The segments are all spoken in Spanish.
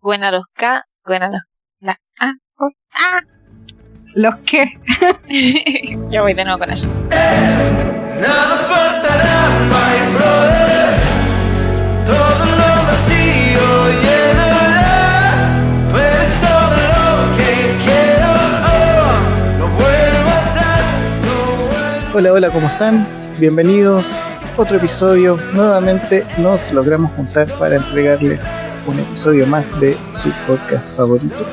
Buena los K, buena los la A, o A. ¿Los qué? Yo voy de nuevo con eso. Nada faltará, my brother. Todo lo vacío llenarás. Tú eres todo lo que quiero. No vuelvo atrás, no vuelvo. Hola, ¿cómo están? Bienvenidos. Otro episodio. Nuevamente nos logramos juntar para entregarles un episodio más de su podcast favorito.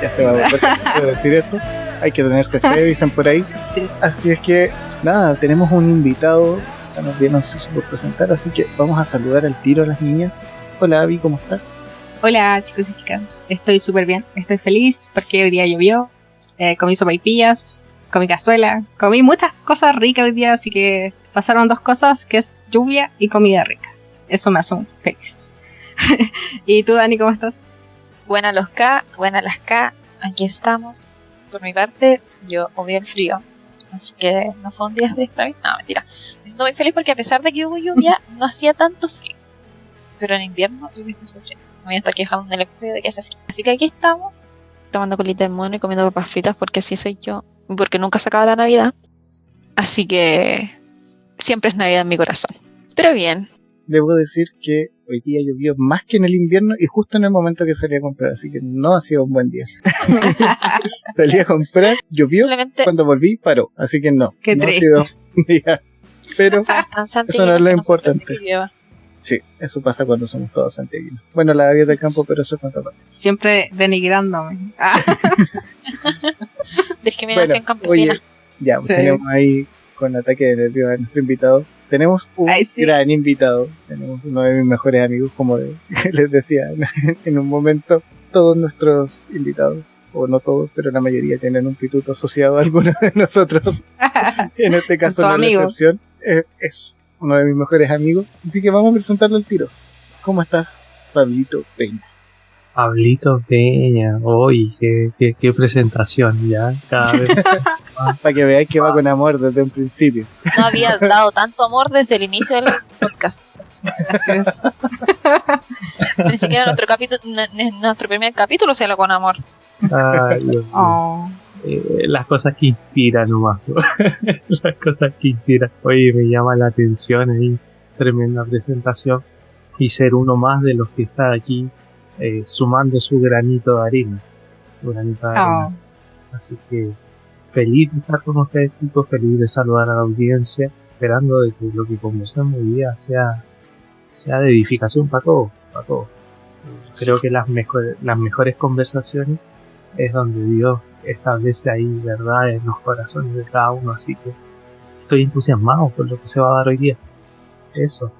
Ya se va a volver a decir esto. Hay que tenerse fe, dicen por ahí. Sí. Así es que, nada, tenemos un invitado. También no sé si por presentar, así que vamos a saludar al tiro a las niñas. Hola, Abby, ¿cómo estás? Hola chicos y chicas, estoy súper bien, estoy feliz porque hoy día llovió, comí sopaipillas, comí cazuela, comí muchas cosas ricas hoy día, así que pasaron dos cosas, que es lluvia y comida rica. Eso me hace muy feliz. ¿Y tú, Dani, cómo estás? Buena los K, buena las K. Aquí estamos. Por mi parte, yo odio el frío. Así que no fue un día feliz para mí. No, mentira. Me siento muy feliz porque a pesar de que hubo lluvia, no hacía tanto frío. Pero en invierno yo me estoy sufriendo. Me voy a estar quejando en el episodio de que hace frío. Así que aquí estamos, tomando colita de mono y comiendo papas fritas porque así soy yo. Porque nunca se acaba la Navidad. Así que siempre es Navidad en mi corazón. Pero bien. Debo decir que hoy día llovió más que en el invierno y justo en el momento que salí a comprar, así que no ha sido un buen día. Salí a comprar, llovió, Simplemente cuando volví paró, así que no, Qué no ha triste. sido un día. Pero están eso no es lo importante. Sí, eso pasa cuando somos todos santiaguinos. Bueno, la vida del campo, pero eso es cuanto parte. Siempre denigrándome. Discriminación campesina. Oye, ya, pues Sí. tenemos ahí con ataque de nervios a nuestro invitado. Tenemos un Ay, sí. gran invitado. Tenemos uno de mis mejores amigos, como les decía en un momento. Todos nuestros invitados, o no todos, pero la mayoría tienen un pituto asociado a alguno de nosotros. En este caso Tu no es la amigo. excepción. Es uno de mis mejores amigos. Así que vamos a presentarlo al tiro. ¿Cómo estás, Pablito Peña? Pablito Peña, uy, qué presentación, ya, cada vez. Para que veáis que va con amor desde un principio. No había dado tanto amor desde el inicio del podcast. Así es. Ni siquiera nuestro primer capítulo se lo con amor. Ay, Dios mío. Oh. Las cosas que inspiran nomás. Las cosas que inspiran. Oye, me llama la atención ahí, tremenda presentación. Y ser uno más de los que está aquí sumando su granito de arena. Su granito de arena. Oh. Así que feliz de estar con ustedes, chicos, feliz de saludar a la audiencia, esperando de que lo que conversamos hoy día sea de edificación para todos, para todos. Creo que las mejores conversaciones es donde Dios establece ahí verdad en los corazones de cada uno, así que estoy entusiasmado por lo que se va a dar hoy día. Eso.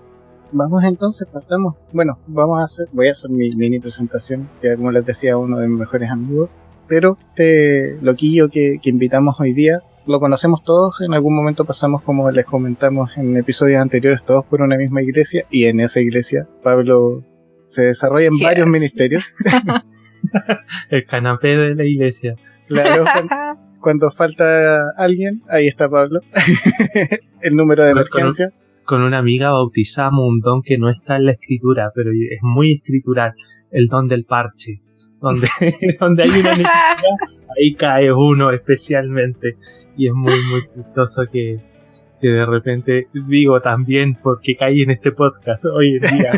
Vamos entonces, partamos. Bueno, voy a hacer mi mini presentación, que como les decía, uno de mis mejores amigos. Pero este loquillo que invitamos hoy día, lo conocemos todos, en algún momento pasamos, como les comentamos en episodios anteriores, todos por una misma iglesia, y en esa iglesia Pablo se desarrolla en Sí, varios es. ministerios. El canapé de la iglesia. Claro, cuando falta alguien, ahí está Pablo. El número de emergencia. Con una amiga bautizamos un don que no está en la escritura, pero es muy escritural, el don del parche. Donde hay una necesidad, ahí cae uno especialmente. Y es muy, muy chistoso que de repente digo también porque caí en este podcast hoy en día.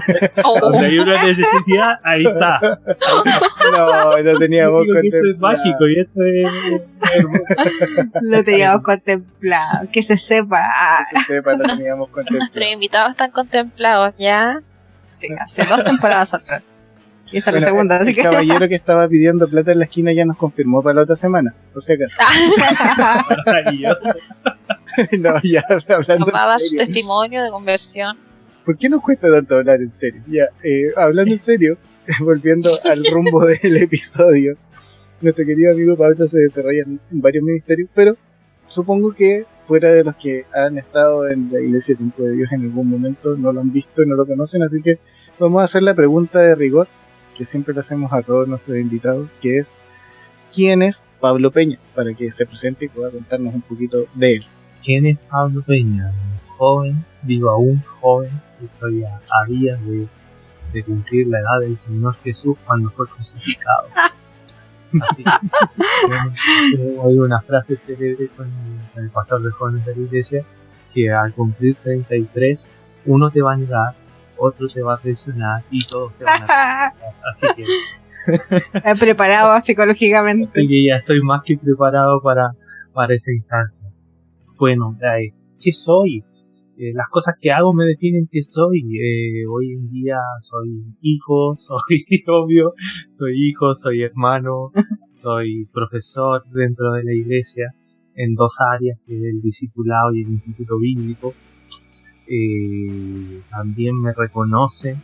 Donde hay una necesidad, ahí está. No teníamos Digo que esto es contemplado. mágico y esto es hermoso. Lo teníamos contemplado, que se sepa. Que se sepa, lo teníamos contemplado. Nuestros invitados están contemplados ya. Sí, hace 2 temporadas atrás. Y esta es Bueno, la segunda, así el que. caballero que estaba pidiendo plata en la esquina ya nos confirmó para la otra semana, por si acaso. Maravilloso. No, ya hablando Nos va a dar en su serio. testimonio de conversión. ¿Por qué nos cuesta tanto hablar en serio? Ya, hablando en serio, volviendo al rumbo del episodio, nuestro querido amigo Pablo se desarrolla en varios ministerios, pero supongo que fuera de los que han estado en la Iglesia Tiempo de Dios en algún momento, no lo han visto y no lo conocen, así que vamos a hacer la pregunta de rigor, que siempre le hacemos a todos nuestros invitados, que es ¿quién es Pablo Peña? Para que se presente y pueda contarnos un poquito de él. ¿Quién es Pablo Peña? Un joven, digo aún joven, estoy a días de cumplir la edad del Señor Jesús cuando fue crucificado. Así que hay una frase célebre con el pastor de jóvenes de la iglesia, que al cumplir 33, uno te va a negar, otro te va a traicionar y todos te van a traicionar. Así que Está preparado psicológicamente. así que ya estoy más que preparado para esa instancia. Bueno, ¿qué soy? Las cosas que hago me definen qué soy. Hoy en día soy hijo, soy obvio, soy hijo, soy hermano, soy profesor dentro de la iglesia en 2 áreas, que es el discipulado y el instituto bíblico. También me reconocen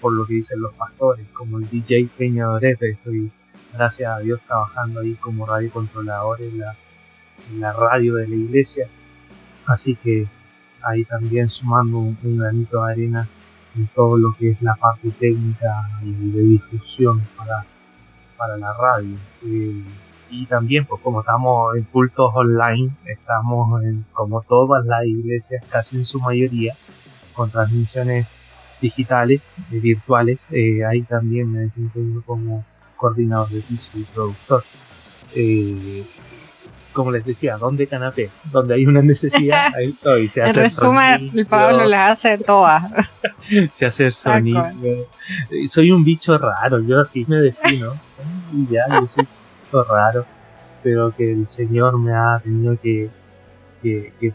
por lo que dicen los pastores, como el DJ Peña Dorete. Estoy, gracias a Dios, trabajando ahí como radiocontrolador en la radio de la iglesia. Así que ahí también sumando un granito de arena en todo lo que es la parte técnica y de difusión para la radio. Y también, pues como estamos en cultos online, estamos como todas las iglesias, casi en su mayoría, con transmisiones digitales, virtuales. Ahí también me desempeño como coordinador de piso y productor. Como les decía, donde canapé, donde hay una necesidad, ahí estoy. Se En hace resumen, sonido, el Pablo las hace todas. se hace sonido. Soy un bicho raro, yo así me defino. Y ya, yo soy un bicho raro, pero que el Señor me ha tenido que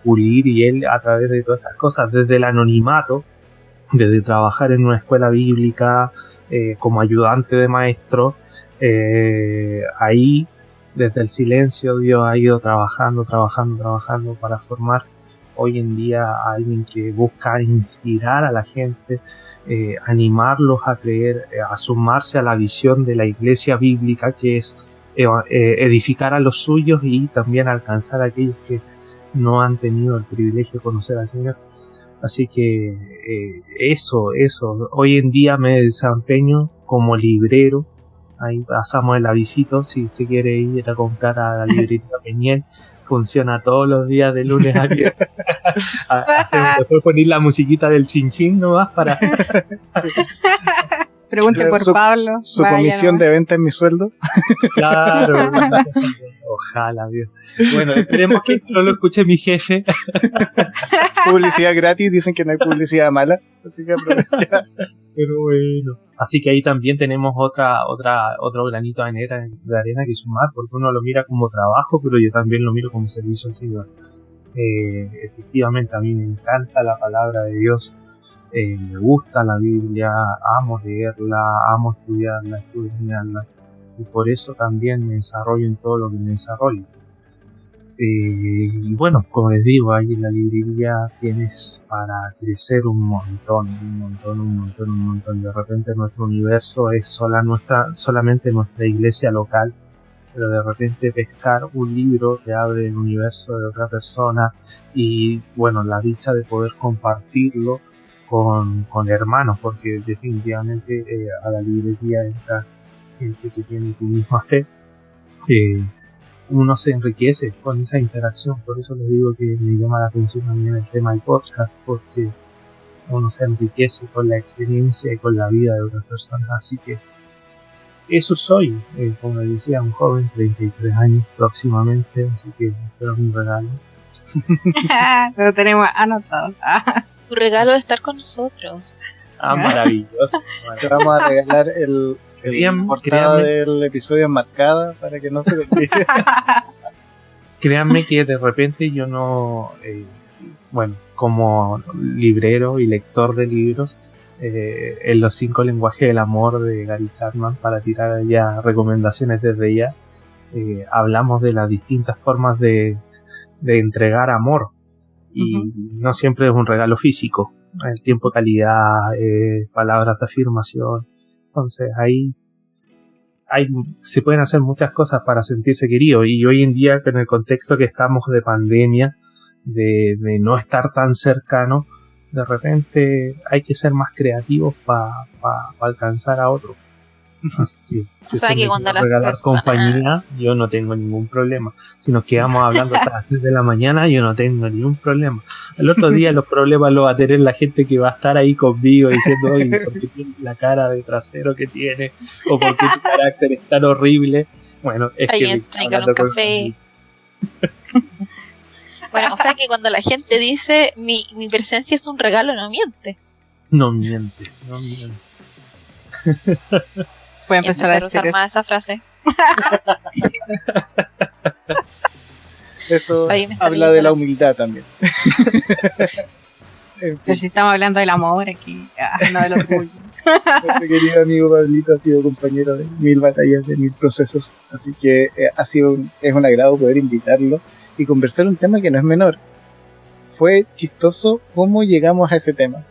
pulir, y Él, a través de todas estas cosas, desde el anonimato, desde trabajar en una escuela bíblica como ayudante de maestro, ahí desde el silencio Dios ha ido trabajando para formar hoy en día a alguien que busca inspirar a la gente, animarlos a creer, a sumarse a la visión de la iglesia bíblica, que es edificar a los suyos y también alcanzar a aquellos que no han tenido el privilegio de conocer al Señor. Así que eso, hoy en día me desempeño como librero. Ahí pasamos el avisito, si usted quiere ir a comprar a la librería Peñiel, funciona todos los días de lunes a viernes. Después poner la musiquita del chinchín nomás para... Pregunte por Pablo. Su vaya comisión nomás. de venta en mi sueldo. Claro. Ojalá, Dios. Bueno, esperemos que no lo escuche mi jefe. Publicidad gratis, dicen que no hay publicidad mala. Así que aprovecha. Pero bueno. Así que ahí también tenemos otro granito de arena que sumar, porque uno lo mira como trabajo, pero yo también lo miro como servicio al Señor. Efectivamente, a mí me encanta la palabra de Dios. Me gusta la Biblia, amo leerla, amo estudiarla, estudiarla, y por eso también me desarrollo en todo lo que me desarrollo. Y bueno, como les digo, ahí en la librería tienes para crecer un montón. De repente nuestro universo es solamente nuestra iglesia local, pero de repente pescar un libro te abre el universo de otra persona, y bueno, la dicha de poder compartirlo con hermanos, porque definitivamente a la librería entra gente que tiene tu misma fe. Uno se enriquece con esa interacción, por eso les digo que me llama la atención también el tema del podcast, porque uno se enriquece con la experiencia y con la vida de otras personas. Así que eso soy, como les decía, un joven, 33 años próximamente, así que espero un regalo. Lo tenemos anotado. Tu regalo de estar con nosotros. Maravilloso. Te vamos a regalar el portada Créanme. del episodio enmarcada para que no se te olvide. Créanme que de repente yo no, bueno, como librero y lector de libros, en los 5 lenguajes del amor de Gary Chapman, para tirar ya recomendaciones desde ya, hablamos de las distintas formas de entregar amor, y no siempre es un regalo físico, el tiempo de calidad, palabras de afirmación. Entonces ahí se pueden hacer muchas cosas para sentirse querido, y hoy en día, en el contexto que estamos de pandemia, de no estar tan cercano, de repente hay que ser más creativos para alcanzar a otros. Así que, si O sea, usted que me cuando quiere las regalar personas- compañía, yo no tengo ningún problema. Si nos quedamos hablando hasta las 3 de la mañana, yo no tengo ningún problema. El otro día los problemas los va a tener la gente que va a estar ahí conmigo diciendo, oye, ¿por qué tienes la cara de trasero que tienes? ¿O por qué tu carácter es tan horrible? Bueno, es Ahí que me entra está con un hablando con café. Bueno, o sea que cuando la gente dice mi presencia es un regalo, no miente. No miente, no miente. Voy a Y empezar a usar decir eso. más esa frase. Eso Ahí me está habla viendo de la la- humildad también. En fin, Pero si estamos hablando del amor aquí, no del orgullo. nuestro querido amigo Pablito ha sido compañero de 1000 batallas, de 1000 procesos, así que es un agrado poder invitarlo y conversar un tema que no es menor. Fue chistoso cómo llegamos a ese tema,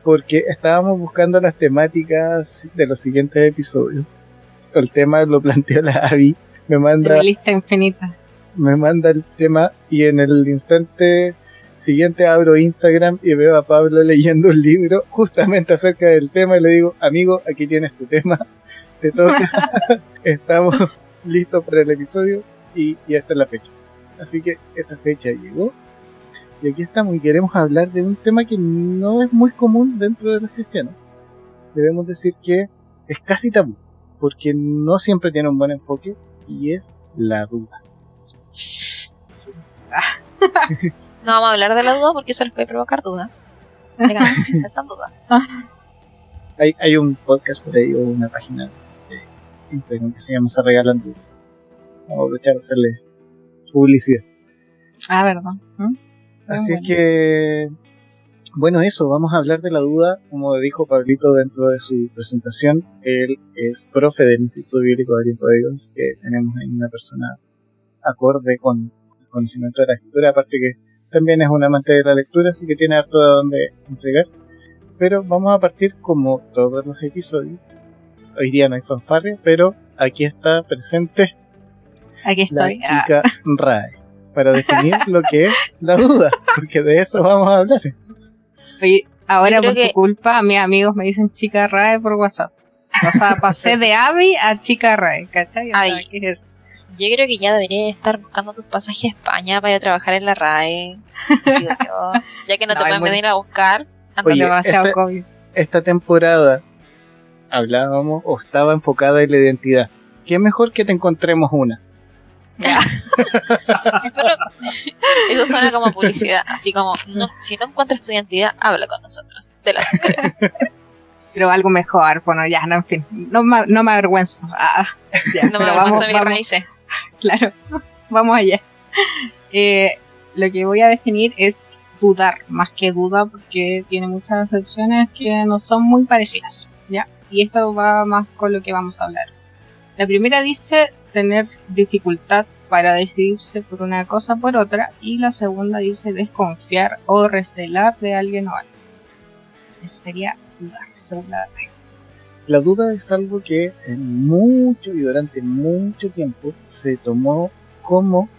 porque estábamos buscando las temáticas de los siguientes episodios. El tema lo planteó la Abby, me De manda mi lista infinita. el tema y en el instante siguiente abro Instagram y veo a Pablo leyendo un libro justamente acerca del tema y le digo, amigo, aquí tienes tu tema, te toca, estamos listos para el episodio y esta es la fecha. Así que esa fecha llegó y aquí estamos y queremos hablar de un tema que no es muy común dentro de los cristianos. Debemos decir que es casi tabú porque no siempre tiene un buen enfoque y es la duda. No vamos a hablar de la duda porque eso les puede provocar duda. Díganos si aceptan dudas. Hay un podcast por ahí o una página de Instagram que se llama Se Regalan Dudas. Vamos a aprovechar de hacerle publicidad. Ah, verdad. Así es bueno. que, bueno, eso, vamos a hablar de la duda. Como dijo Pablito dentro de su presentación, él es profe del Instituto Bíblico de Ariel Dios, que tenemos ahí una persona acorde con el conocimiento de la escritura, aparte que también es un amante de la lectura, así que tiene harto de dónde entregar. Pero vamos a partir como todos los episodios. Hoy día no hay fanfarria, pero aquí está presente Aquí la estoy. chica RAE para definir lo que es la duda, porque de eso vamos a hablar. Oye, ahora Yo creo por tu que- culpa, mis amigos me dicen chica RAE por WhatsApp. O sea, pasé de Abby a chica RAE, ¿cachai? O sea, Ay. ¿qué es eso? Yo creo que ya deberías estar buscando tus pasajes a España para ir a trabajar en la RAE. Digo yo. Ya que no, No, te hay pueden muy- venir a buscar. Anda. Oye, Demasiado este- COVID. Esta temporada hablábamos o estaba enfocada en la identidad. ¿Qué mejor que te encontremos una? Si tú no- Eso suena como publicidad. Así como, si no encuentras tu identidad, habla con nosotros. Te la queremos. Pero algo mejor, bueno, ya, no, en fin. No me avergüenzo. Ya, No me pero avergüenza mis vamos, raíces. claro, vamos allá. Lo que voy a definir es dudar, más que duda, porque tiene muchas secciones que no son muy parecidas, ¿ya? Y esto va más con lo que vamos a hablar. La primera dice tener dificultad para decidirse por una cosa o por otra, y la segunda dice desconfiar o recelar de alguien o algo. Eso sería dudar, según la regla. La duda es algo que durante mucho tiempo se tomó como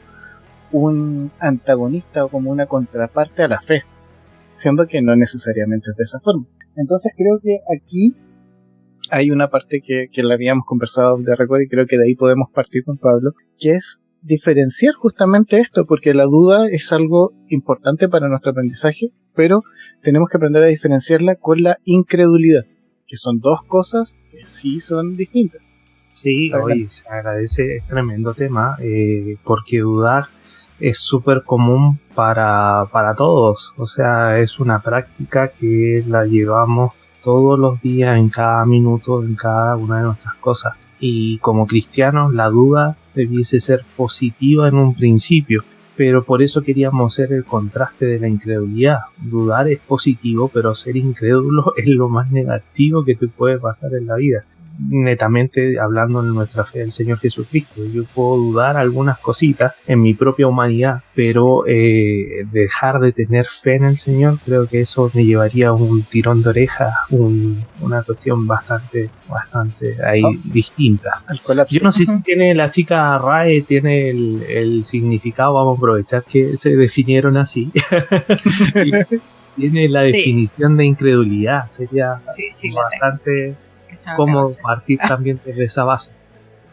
un antagonista o como una contraparte a la fe, siendo que no necesariamente es de esa forma. Entonces creo que aquí hay una parte que la habíamos conversado de recuerdo y creo que de ahí podemos partir con Pablo, que es diferenciar justamente esto, porque la duda es algo importante para nuestro aprendizaje, pero tenemos que aprender a diferenciarla con la incredulidad, que son dos cosas que sí son distintas. Sí, Adelante. hoy se agradece, es tremendo tema, porque dudar es súper común para todos. O sea, es una práctica que la llevamos todos los días, en cada minuto, en cada una de nuestras cosas. Y como cristianos, la duda debiese ser positiva en un principio. Pero por eso queríamos hacer el contraste de la incredulidad. Dudar es positivo, pero ser incrédulo es lo más negativo que te puede pasar en la vida. Netamente hablando en nuestra fe del Señor Jesucristo. Yo puedo dudar algunas cositas en mi propia humanidad, pero dejar de tener fe en el Señor, creo que eso me llevaría a un tirón de oreja, una cuestión bastante ahí distinta. Al colapso. Yo no sé si tiene la chica RAE, tiene el significado, vamos a aprovechar que se definieron así. Y tiene la definición de incredulidad, sería Sí, la tengo. bastante que se me cómo olvidó. partir también desde esa base.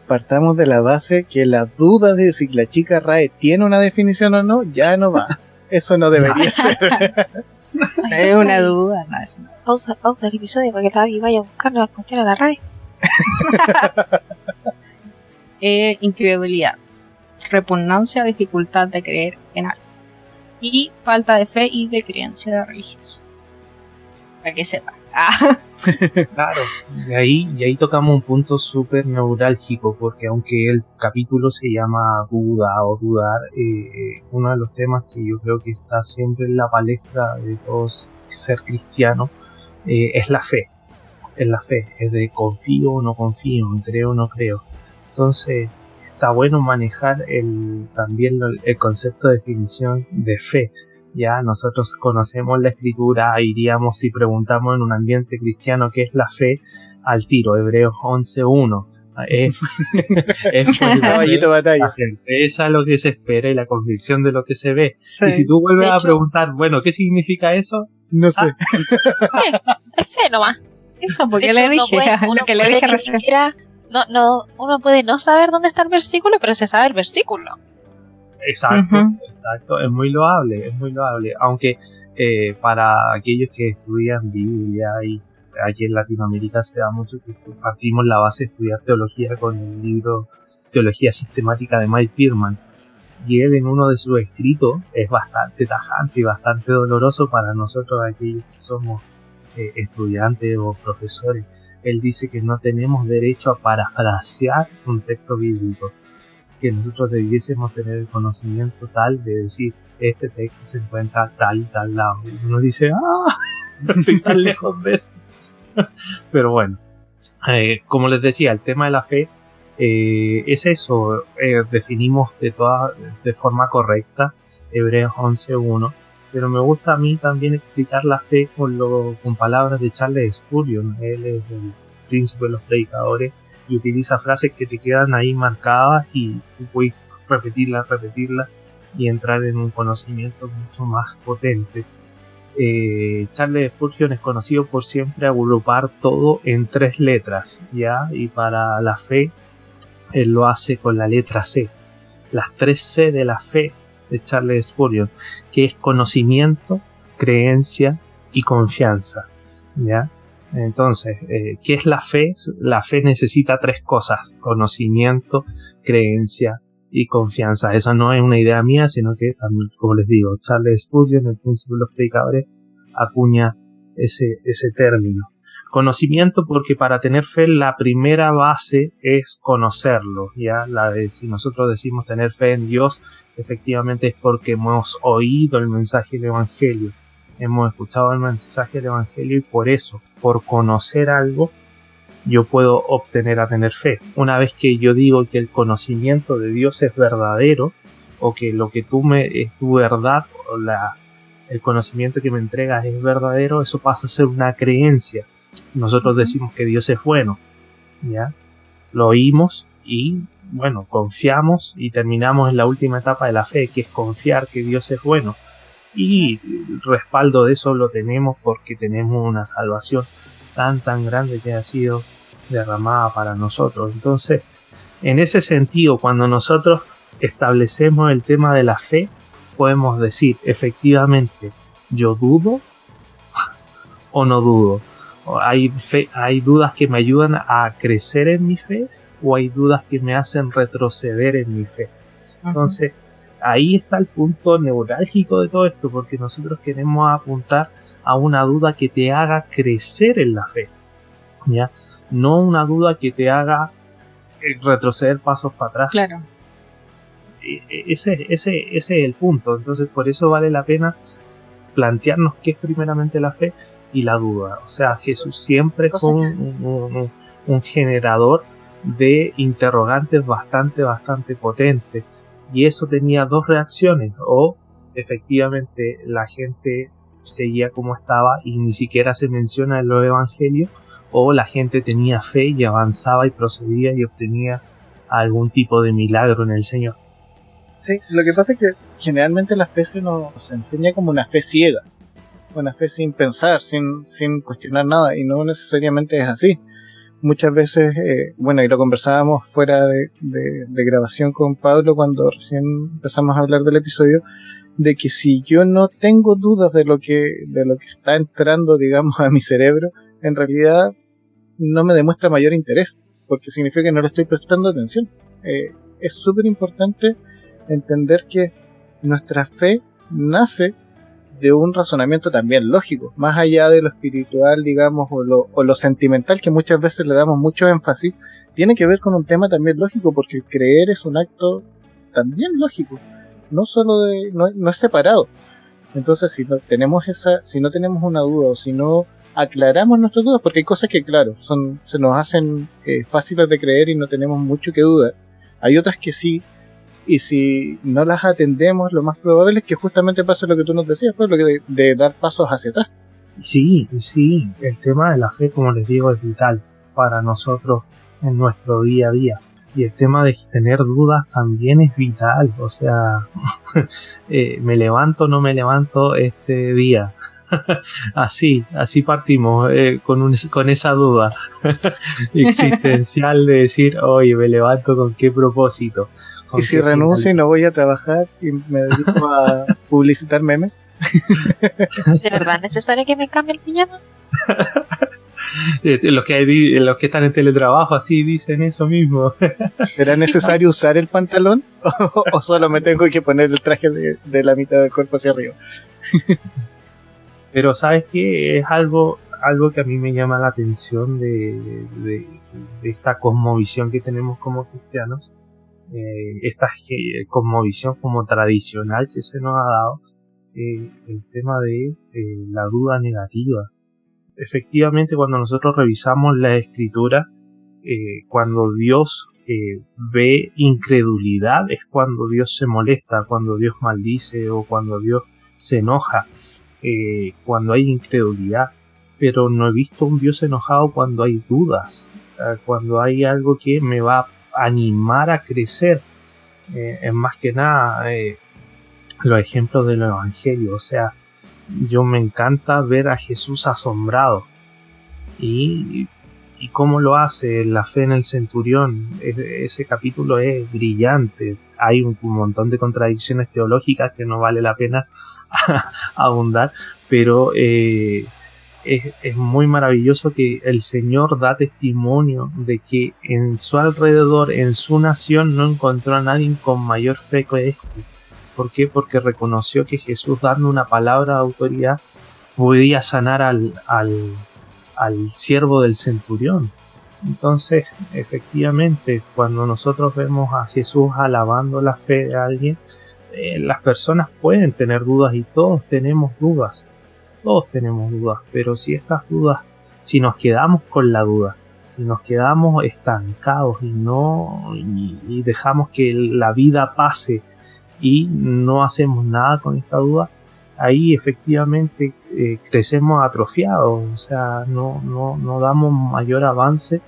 Partamos de la base que la duda de si la chica RAE tiene una definición o no, ya no va. Eso no debería ser. Es una duda, no, eso no. Pausa el episodio para que la Abby vaya a buscar las cuestiones a la RAE. Incredulidad, repugnancia, dificultad de creer en algo y falta de fe y de creencia religiosa. Para que sepan. Claro, y ahí tocamos un punto súper neurálgico, porque aunque el capítulo se llama Duda o Dudar, uno de los temas que yo creo que está siempre en la palestra de todos ser cristiano es la fe. Es la fe, es de confío o no confío, creo o no creo. Entonces está bueno manejar también el concepto de definición de fe. Ya nosotros conocemos la escritura, iríamos si preguntamos en un ambiente cristiano qué es la fe, al tiro, Hebreos 11:1. Es pues, Caballito de batalla. la certeza, lo que se espera y la convicción de lo que se ve. Sí. Y si tú vuelves De a hecho- preguntar, bueno, ¿qué significa eso? No sé. Es fe nomás. Eso, porque De le hecho, uno dije, puede- lo uno que le puede dije ni recién. siquiera- uno puede no saber dónde está el versículo, pero se sabe el versículo. Exacto, Ujú. exacto, es muy loable, aunque para aquellos que estudian Biblia y aquí en Latinoamérica se da mucho que partimos la base de estudiar teología con el libro Teología Sistemática de Mike Pierman, y él en uno de sus escritos es bastante tajante y bastante doloroso para nosotros aquellos que somos estudiantes o profesores. Él dice que no tenemos derecho a parafrasear un texto bíblico, que nosotros debiésemos tener el conocimiento tal de decir este texto se encuentra tal y tal lado, y uno dice no estoy tan lejos de eso. Pero bueno, como les decía, el tema de la fe es eso, definimos de forma correcta Hebreos 11:1, pero me gusta a mí también explicar la fe con palabras de Charles Spurgeon. Él es el príncipe de los predicadores y utiliza frases que te quedan ahí marcadas y tú puedes repetirlas y entrar en un conocimiento mucho más potente. Charles Spurgeon es conocido por siempre agrupar todo en 3 letras, ¿ya? Y para la fe él lo hace con la letra C, las 3 C de la fe de Charles Spurgeon, que es conocimiento, creencia y confianza, ¿ya? Entonces, ¿qué es la fe? La fe necesita 3 cosas: conocimiento, creencia y confianza. Eso no es una idea mía, sino que, como les digo, Charles Spurgeon, el príncipe de los predicadores, acuña ese término. Conocimiento, porque para tener fe la primera base es conocerlo, ¿ya? Si nosotros decimos tener fe en Dios, efectivamente es porque hemos oído el mensaje del Evangelio, hemos escuchado el mensaje del Evangelio, y por eso, por conocer algo, yo puedo obtener a tener fe. Una vez que yo digo que el conocimiento de Dios es verdadero, o que lo que es tu verdad, o el conocimiento que me entregas es verdadero, eso pasa a ser una creencia. Nosotros decimos que Dios es bueno, ¿ya? Lo oímos y, bueno, confiamos y terminamos en la última etapa de la fe, que es confiar que Dios es bueno. Y el respaldo de eso lo tenemos porque tenemos una salvación tan grande que ha sido derramada para nosotros. Entonces, en ese sentido, cuando nosotros establecemos el tema de la fe, podemos decir, efectivamente, yo dudo o no dudo. Hay dudas que me ayudan a crecer en mi fe, o hay dudas que me hacen retroceder en mi fe. Entonces, ahí está el punto neurálgico de todo esto, porque nosotros queremos apuntar a una duda que te haga crecer en la fe, ¿ya? No una duda que te haga retroceder pasos para atrás. Claro. Ese es el punto. Entonces, por eso vale la pena plantearnos qué es primeramente la fe y la duda. O sea, Jesús siempre fue un generador de interrogantes bastante potentes, y eso tenía 2 reacciones: o efectivamente la gente seguía como estaba y ni siquiera se menciona en los evangelios, o la gente tenía fe y avanzaba y procedía y obtenía algún tipo de milagro en el Señor. Sí, lo que pasa es que generalmente la fe se nos enseña como una fe ciega, una fe sin pensar, sin cuestionar nada, y no necesariamente es así. muchas veces, bueno, y lo conversábamos fuera de grabación con Pablo cuando recién empezamos a hablar del episodio, de que si yo no tengo dudas de lo que está entrando, digamos, a mi cerebro, en realidad no me demuestra mayor interés, porque significa que no le estoy prestando atención. Es súper importante entender que nuestra fe nace de un razonamiento también lógico, más allá de lo espiritual, digamos, o lo sentimental, que muchas veces le damos mucho énfasis, tiene que ver con un tema también lógico, porque el creer es un acto también lógico, no solo no es separado. Entonces, si no tenemos una duda, o si no aclaramos nuestras dudas, porque hay cosas que, claro, se nos hacen fáciles de creer y no tenemos mucho que dudar, hay otras que sí. Y si no las atendemos, lo más probable es que justamente pase lo que tú nos decías, pues, lo que de dar pasos hacia atrás. Sí, el tema de la fe, como les digo, es vital para nosotros en nuestro día a día. Y el tema de tener dudas también es vital. O sea, me levanto o no me levanto este día. Así partimos con esa duda existencial de decir, oye, me levanto con qué propósito. ¿Y si renuncio y no voy a trabajar y me dedico a publicitar memes? ¿De verdad es necesario que me cambie el pijama? Los que están en teletrabajo así dicen eso mismo. ¿Será necesario usar el pantalón? ¿O solo me tengo que poner el traje de la mitad del cuerpo hacia arriba? Pero ¿sabes qué? Es algo que a mí me llama la atención de esta cosmovisión que tenemos como cristianos. Esta cosmovisión como tradicional que se nos ha dado, el tema de la duda negativa. Efectivamente, cuando nosotros revisamos la escritura, cuando Dios ve incredulidad, es cuando Dios se molesta, cuando Dios maldice o cuando Dios se enoja, cuando hay incredulidad. Pero no he visto un Dios enojado cuando hay dudas, cuando hay algo que me va a animar a crecer. Es más que nada los ejemplos del evangelio. O sea, yo me encanta ver a Jesús asombrado y cómo lo hace, la fe en el centurión. Ese capítulo es brillante. Hay un montón de contradicciones teológicas que no vale la pena abundar, pero es muy maravilloso que el Señor da testimonio de que en su alrededor, en su nación, no encontró a nadie con mayor fe que este. ¿Por qué? Porque reconoció que Jesús, dando una palabra de autoridad, podía sanar al siervo del centurión. Entonces, efectivamente, cuando nosotros vemos a Jesús alabando la fe de alguien, las personas pueden tener dudas, y todos tenemos dudas, pero si nos quedamos con la duda, si nos quedamos estancados y dejamos que la vida pase y no hacemos nada con esta duda, ahí efectivamente crecemos atrofiados. O sea, no damos mayor avance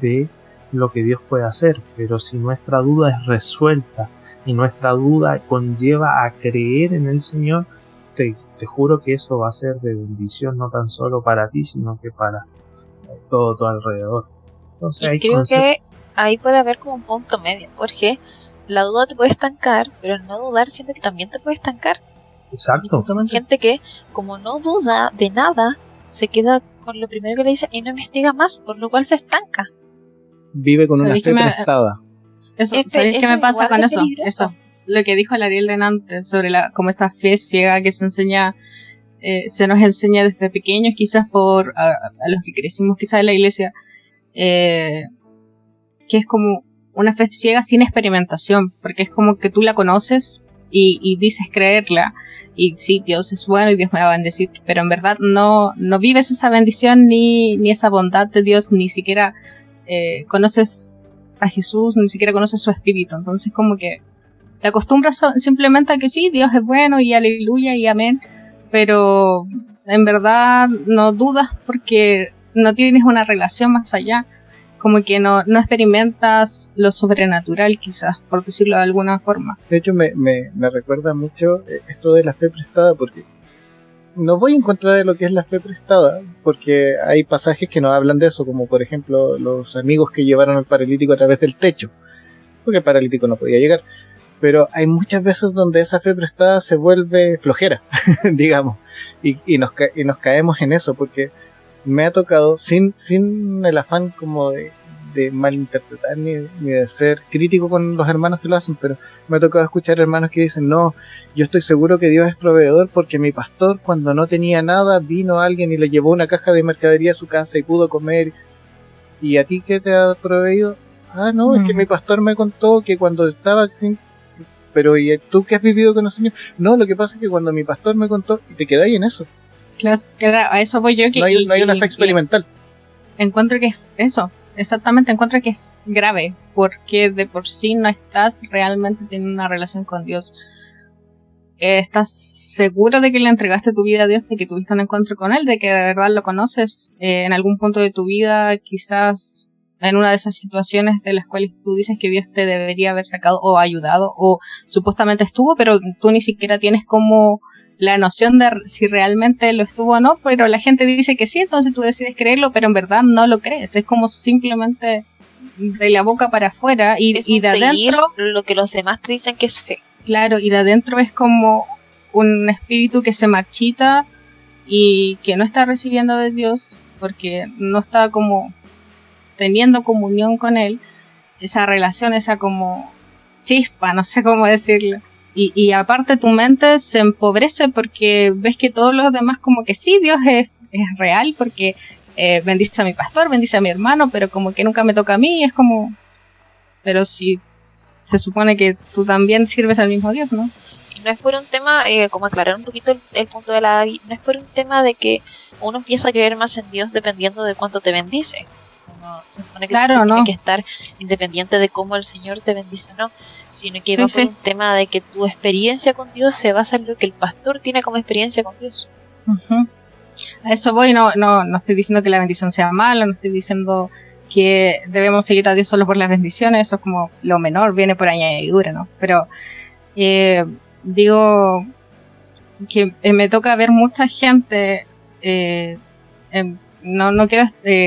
de lo que Dios puede hacer. Pero si nuestra duda es resuelta y nuestra duda conlleva a creer en el Señor, te juro que eso va a ser de bendición, no tan solo para ti, sino que para todo tu alrededor. Entonces, y creo que ahí puede haber como un punto medio, porque la duda te puede estancar, pero el no dudar siento que también te puede estancar. Exacto. Hay gente que, como no duda de nada, se queda con lo primero que le dicen y no investiga más, por lo cual se estanca. Vive con una fe prestada. ¿Sabéis qué me pasa con eso? Peligroso. Eso. Lo que dijo el Ariel delante sobre como esa fe ciega que se enseña, se nos enseña desde pequeños, quizás por a los que crecimos quizás en la iglesia, que es como una fe ciega sin experimentación, porque es como que tú la conoces y dices creerla, y sí, Dios es bueno y Dios me va a bendecir, pero en verdad no vives esa bendición ni esa bondad de Dios, ni siquiera conoces a Jesús, ni siquiera conoces su espíritu. Entonces como que te acostumbras simplemente a que sí, Dios es bueno y aleluya y amén, pero en verdad no dudas porque no tienes una relación más allá, como que no experimentas lo sobrenatural, quizás, por decirlo de alguna forma. De hecho me recuerda mucho esto de la fe prestada, porque no voy en contra de lo que es la fe prestada, porque hay pasajes que nos hablan de eso, como por ejemplo los amigos que llevaron al paralítico a través del techo, porque el paralítico no podía llegar. Pero hay muchas veces donde esa fe prestada se vuelve flojera, digamos, y nos caemos en eso, porque me ha tocado, sin el afán como de malinterpretar ni de ser crítico con los hermanos que lo hacen, pero me ha tocado escuchar hermanos que dicen, no, yo estoy seguro que Dios es proveedor porque mi pastor cuando no tenía nada vino alguien y le llevó una caja de mercadería a su casa y pudo comer. ¿Y a ti qué te ha proveído? Ah, no, es que mi pastor me contó que cuando estaba sin... Pero ¿y tú qué has vivido con el Señor? No, lo que pasa es que cuando mi pastor me contó, y te quedáis en eso. Claro, a eso voy yo. Que no hay una fe experimental. Encuentro que es eso. Exactamente, encuentro que es grave, porque de por sí no estás realmente teniendo una relación con Dios. Estás seguro de que le entregaste tu vida a Dios, de que tuviste un encuentro con Él, de que de verdad lo conoces. En algún punto de tu vida, quizás en una de esas situaciones de las cuales tú dices que Dios te debería haber sacado o ayudado, o supuestamente estuvo, pero tú ni siquiera tienes como la noción de si realmente lo estuvo o no, pero la gente dice que sí, entonces tú decides creerlo, pero en verdad no lo crees, es como simplemente de la boca para afuera y de adentro lo que los demás te dicen que es fe. Claro, y de adentro es como un espíritu que se marchita y que no está recibiendo de Dios porque no está como teniendo comunión con Él, esa relación, esa como chispa, no sé cómo decirlo. Y aparte tu mente se empobrece porque ves que todos los demás como que sí, Dios es real porque bendice a mi pastor, bendice a mi hermano, pero como que nunca me toca a mí, es como... Pero si se supone que tú también sirves al mismo Dios, ¿no? Y no es por un tema, como aclarar un poquito el punto de la David, no es por un tema de que uno empieza a creer más en Dios dependiendo de cuánto te bendice. Uno se supone que claro, tiene que estar independiente de cómo el Señor te bendice o no, sino que va por un tema de que tu experiencia con Dios se basa en lo que el pastor tiene como experiencia con Dios. Uh-huh. A eso voy, no estoy diciendo que la bendición sea mala, no estoy diciendo que debemos seguir a Dios solo por las bendiciones, eso es como lo menor, viene por añadidura, ¿no? Pero digo que me toca ver mucha gente, no quiero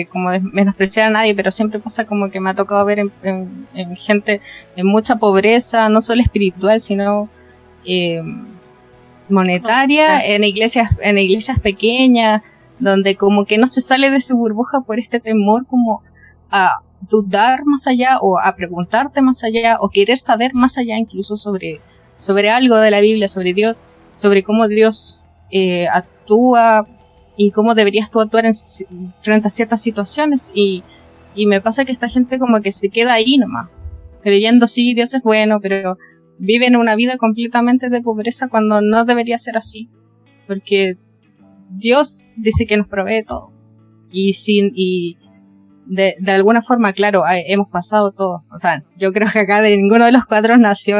como menospreciar a nadie, pero siempre pasa como que me ha tocado ver en gente en mucha pobreza, no solo espiritual, sino monetaria, en iglesias pequeñas, donde como que no se sale de su burbuja por este temor como a dudar más allá o a preguntarte más allá o querer saber más allá incluso sobre algo de la Biblia, sobre Dios, sobre cómo Dios actúa y cómo deberías tú actuar frente a ciertas situaciones y me pasa que esta gente como que se queda ahí nomás, creyendo sí, Dios es bueno, pero viven una vida completamente de pobreza cuando no debería ser así, porque Dios dice que nos provee todo y de alguna forma, claro, hemos pasado todo, o sea, yo creo que acá de ninguno de los cuatro nació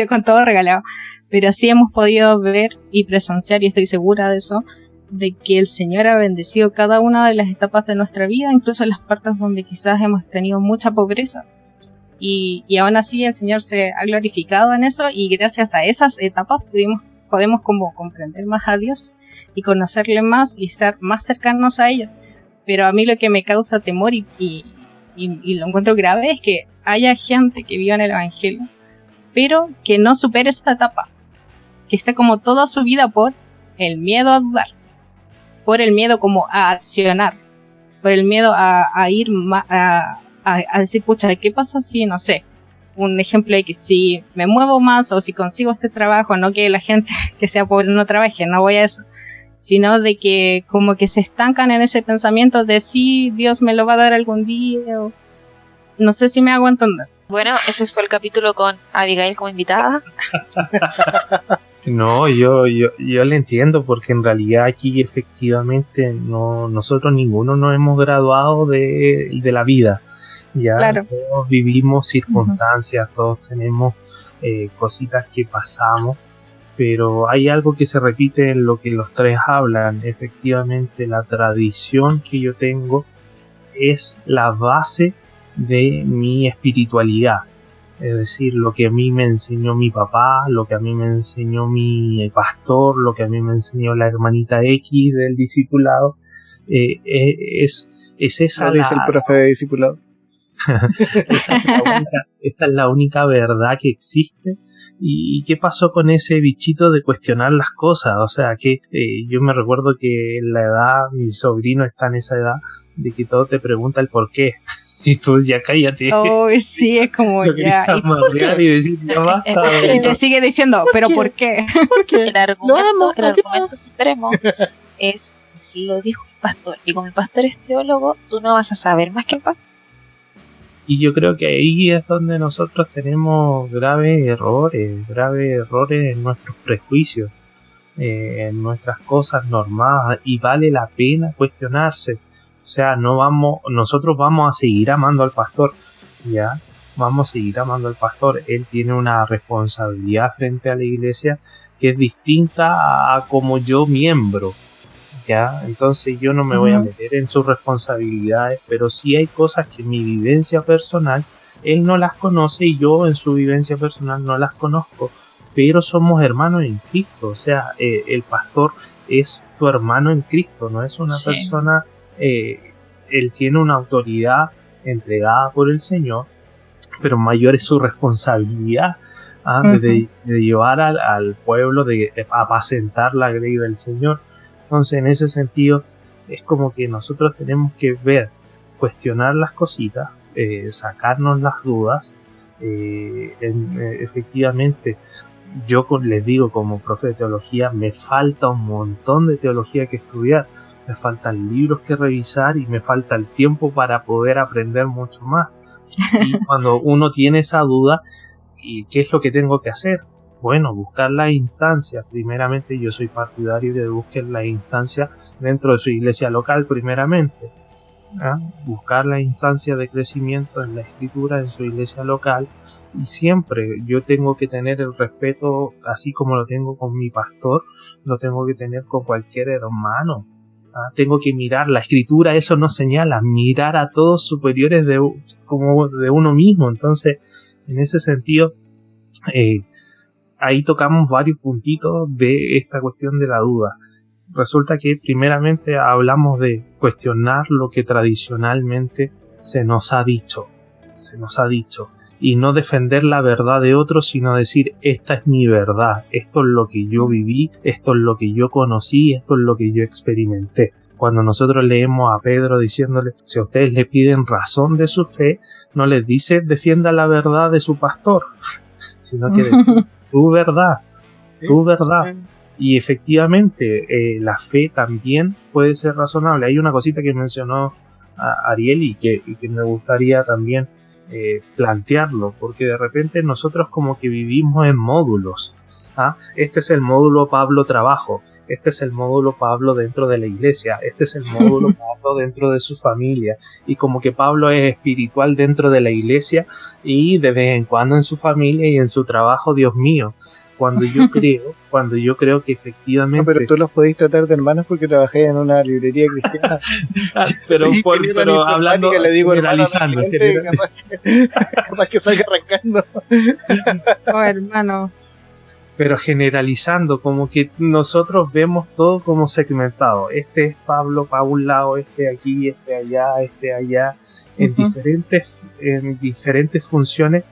con todo regalado, pero sí hemos podido ver y presenciar, y estoy segura de eso, de que el Señor ha bendecido cada una de las etapas de nuestra vida, incluso en las partes donde quizás hemos tenido mucha pobreza, y aún así el Señor se ha glorificado en eso, y gracias a esas etapas podemos como comprender más a Dios y conocerle más y ser más cercanos a ellos. Pero a mí lo que me causa temor y lo encuentro grave es que haya gente que viva en el Evangelio, pero que no supere esa etapa, que está como toda su vida por el miedo a dudar, por el miedo como a accionar, por el miedo a ir a decir, pucha, ¿qué pasa si, no sé, un ejemplo de que si me muevo más o si consigo este trabajo, no que la gente que sea pobre no trabaje, no voy a eso, sino de que como que se estancan en ese pensamiento de sí, Dios me lo va a dar algún día, o no sé si me hago entender. Bueno, ese fue el capítulo con Abigail como invitada. No, yo le entiendo, porque en realidad aquí efectivamente nosotros ninguno nos hemos graduado de la vida. Ya claro. Todos vivimos circunstancias, todos tenemos cositas que pasamos, pero hay algo que se repite en lo que los tres hablan. Efectivamente, la tradición que yo tengo es la base de mi espiritualidad. Es decir, lo que a mí me enseñó mi papá, lo que a mí me enseñó mi pastor, lo que a mí me enseñó la hermanita X del discipulado, es esa Lo dice el profe de discipulado. esa es la única verdad que existe. ¿Y qué pasó con ese bichito de cuestionar las cosas? O sea, que yo me recuerdo que en la edad, mi sobrino está en esa edad de que todo te pregunta el por qué. Y tú ya cállate. Oh, sí, es como Lo querés ya. amarrear y decir, ya basta. Y te sigue diciendo, ¿pero por qué? El argumento supremo es, lo dijo el pastor, y como el pastor es teólogo, tú no vas a saber más que el pastor. Y yo creo que ahí es donde nosotros tenemos graves errores en nuestros prejuicios, en nuestras cosas normadas, y vale la pena cuestionarse. O sea, nosotros vamos a seguir amando al pastor, ¿ya? Vamos a seguir amando al pastor. Él tiene una responsabilidad frente a la iglesia que es distinta a como yo miembro, ¿ya? Entonces yo no me voy a meter en sus responsabilidades, pero sí hay cosas que en mi vivencia personal él no las conoce y yo en su vivencia personal no las conozco, pero somos hermanos en Cristo. O sea, el pastor es tu hermano en Cristo, no es una persona... él tiene una autoridad entregada por el Señor, pero mayor es su responsabilidad de llevar al pueblo, de apacentar la grey del Señor. Entonces, en ese sentido, es como que nosotros tenemos que ver, cuestionar las cositas, sacarnos las dudas. Efectivamente, yo les digo, como profe de teología, me falta un montón de teología que estudiar. Me faltan libros que revisar y me falta el tiempo para poder aprender mucho más. Y cuando uno tiene esa duda, ¿y qué es lo que tengo que hacer? Bueno, buscar las instancias. Primeramente, yo soy partidario de buscar las instancias dentro de su iglesia local, primeramente. Buscar las instancias de crecimiento en la escritura en su iglesia local. Y siempre yo tengo que tener el respeto, así como lo tengo con mi pastor, lo tengo que tener con cualquier hermano. Tengo que mirar, la escritura eso nos señala, mirar a todos superiores como de uno mismo. Entonces, en ese sentido, ahí tocamos varios puntitos de esta cuestión de la duda. Resulta que primeramente hablamos de cuestionar lo que tradicionalmente se nos ha dicho, y no defender la verdad de otros, sino decir, esta es mi verdad, esto es lo que yo viví, esto es lo que yo conocí, esto es lo que yo experimenté. Cuando nosotros leemos a Pedro diciéndole, si a ustedes le piden razón de su fe, no les dice defienda la verdad de su pastor, sino que defienda tu verdad. Y efectivamente, la fe también puede ser razonable. Hay una cosita que mencionó Ariel y que me gustaría también plantearlo, porque de repente nosotros como que vivimos en módulos. Este es el módulo Pablo trabajo, este es el módulo Pablo dentro de la iglesia, este es el módulo Pablo dentro de su familia, y como que Pablo es espiritual dentro de la iglesia y de vez en cuando en su familia y en su trabajo, Dios mío. Cuando yo creo que efectivamente... No, pero tú los podéis tratar de hermanos porque trabajé en una librería cristiana. pero Sí, pero hablando, le digo generalizando. Capaz que salga arrancando. Oh, hermano. Pero generalizando, como que nosotros vemos todo como segmentado. Este es Pablo para un lado, este aquí, este allá. En diferentes funciones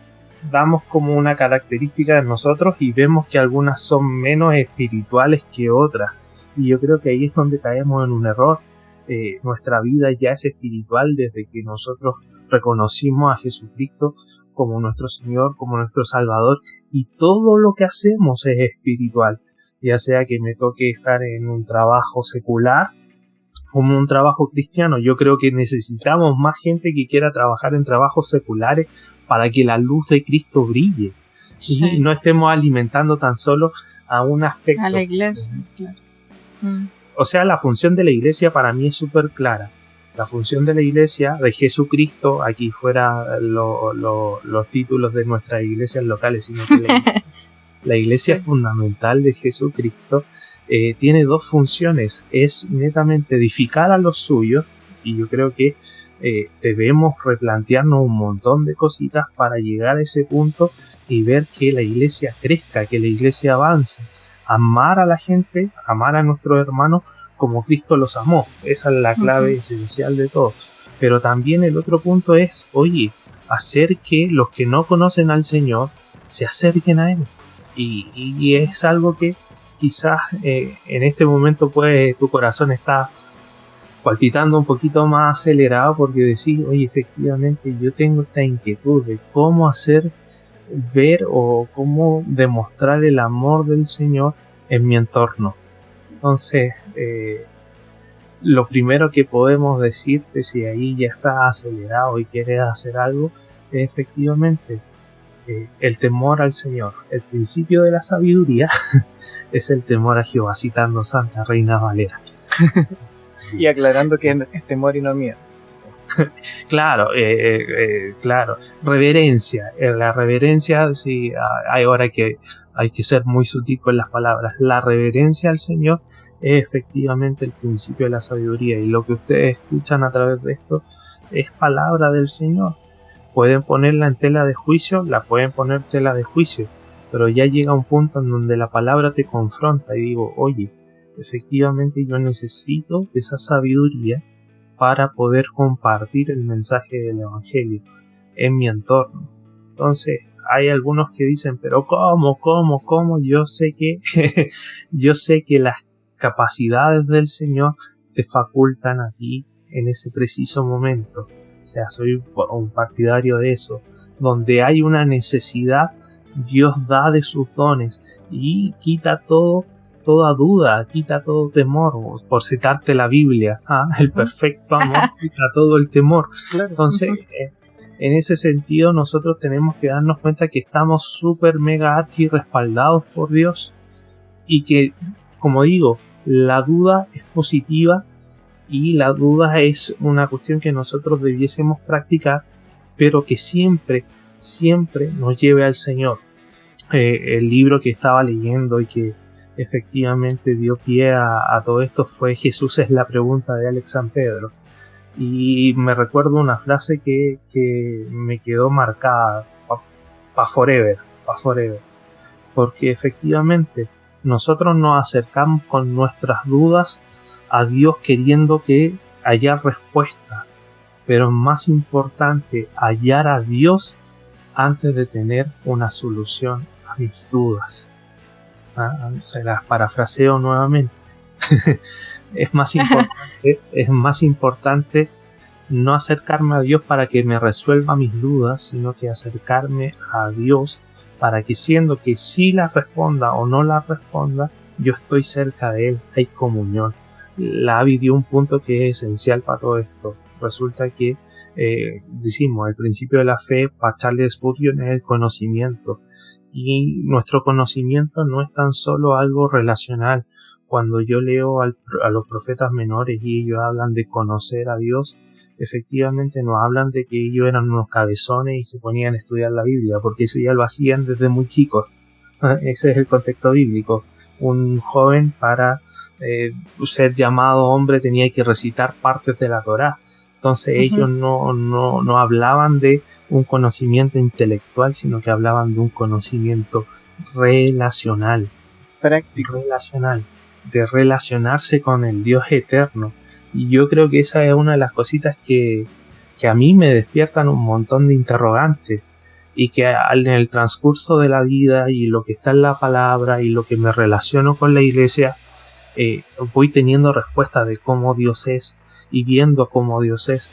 damos como una característica de nosotros y vemos que algunas son menos espirituales que otras. Y yo creo que ahí es donde caemos en un error. Nuestra vida ya es espiritual desde que nosotros reconocimos a Jesucristo como nuestro Señor, como nuestro Salvador, y todo lo que hacemos es espiritual, ya sea que me toque estar en un trabajo secular como un trabajo cristiano. Yo creo que necesitamos más gente que quiera trabajar en trabajos seculares para que la luz de Cristo brille, y no estemos alimentando tan solo a un aspecto. A la iglesia, claro. O sea, la función de la iglesia para mí es súper clara. La función de la iglesia, de Jesucristo, aquí fuera los títulos de nuestras iglesias locales, sino que la iglesia fundamental de Jesucristo tiene dos funciones. Es netamente edificar a los suyos, y yo creo que debemos replantearnos un montón de cositas para llegar a ese punto y ver que la iglesia crezca, que la iglesia avance, amar a la gente, amar a nuestros hermanos como Cristo los amó. Esa es la clave esencial de todo. Pero también el otro punto es, oye, hacer que los que no conocen al Señor se acerquen a Él. Y es algo que quizás en este momento tu corazón está palpitando un poquito más acelerado porque decís, oye, efectivamente yo tengo esta inquietud de cómo hacer ver o cómo demostrar el amor del Señor en mi entorno. Entonces, lo primero que podemos decirte, si ahí ya estás acelerado y quieres hacer algo, es efectivamente el temor al Señor. El principio de la sabiduría es el temor a Jehová, citando Santa Reina Valera. Y aclarando que es temor y no miedo. Claro, claro. Reverencia. La reverencia, sí, hay ahora que hay que ser muy sutil con las palabras. La reverencia al Señor es efectivamente el principio de la sabiduría. Y lo que ustedes escuchan a través de esto es palabra del Señor. Pueden ponerla en tela de juicio, la pueden poner tela de juicio. Pero ya llega un punto en donde la palabra te confronta y digo, oye, efectivamente yo necesito esa sabiduría para poder compartir el mensaje del Evangelio en mi entorno. Entonces, hay algunos que dicen, pero ¿cómo? Yo sé que las capacidades del Señor te facultan a ti en ese preciso momento. O sea, soy un partidario de eso. Donde hay una necesidad, Dios da de sus dones y quita toda duda, quita todo temor, por citarte la Biblia, el perfecto amor quita todo el temor. Claro. Entonces, en ese sentido nosotros tenemos que darnos cuenta que estamos súper mega archi respaldados por Dios y que, como digo, la duda es positiva y la duda es una cuestión que nosotros debiésemos practicar, pero que siempre nos lleve al Señor. El libro que estaba leyendo y que efectivamente dio pie a todo esto fue Jesús es la pregunta de Alex San Pedro, y me recuerdo una frase que me quedó marcada pa' forever, porque efectivamente nosotros nos acercamos con nuestras dudas a Dios queriendo que hallar respuesta, pero es más importante hallar a Dios antes de tener una solución a mis dudas. Se las parafraseo nuevamente. es más importante no acercarme a Dios para que me resuelva mis dudas, sino que acercarme a Dios para que, siendo que sí la responda o no la responda, yo estoy cerca de Él, hay comunión. La Abby dio un punto que es esencial para todo esto. Resulta que decimos, el principio de la fe para Charles Spurgeon es el conocimiento. Y nuestro conocimiento no es tan solo algo relacional. Cuando yo leo a los profetas menores y ellos hablan de conocer a Dios, efectivamente nos hablan de que ellos eran unos cabezones y se ponían a estudiar la Biblia, porque eso ya lo hacían desde muy chicos. Ese es el contexto bíblico. Un joven para ser llamado hombre tenía que recitar partes de la Torá. Entonces ellos no hablaban de un conocimiento intelectual, sino que hablaban de un conocimiento relacional. Práctico. De relacionarse con el Dios eterno. Y yo creo que esa es una de las cositas que a mí me despiertan un montón de interrogantes. Y que en el transcurso de la vida y lo que está en la palabra y lo que me relaciono con la iglesia, voy teniendo respuestas de cómo Dios es y viendo cómo Dios es.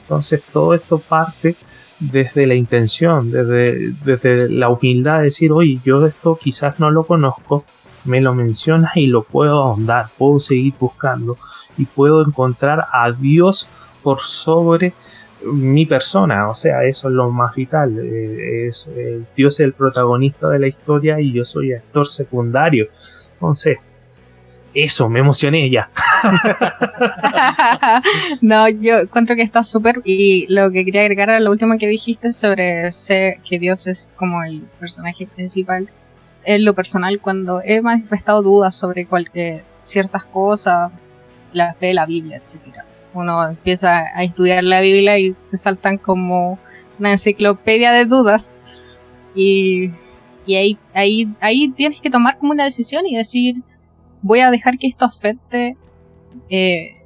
Entonces todo esto parte desde la intención, desde la humildad de decir, oye, yo esto quizás no lo conozco, me lo mencionas y lo puedo ahondar, puedo seguir buscando y puedo encontrar a Dios por sobre mi persona. O sea, eso es lo más vital. Dios es el protagonista de la historia y yo soy actor secundario. Entonces, eso, me emocioné ya. No, yo encuentro que está súper. Y lo que quería agregar a lo último que dijiste sobre que Dios es como el personaje principal. En lo personal, cuando he manifestado dudas sobre ciertas cosas, la fe, la Biblia, etc., uno empieza a estudiar la Biblia y te saltan como una enciclopedia de dudas y ahí tienes que tomar como una decisión y decir, voy a dejar que esto afecte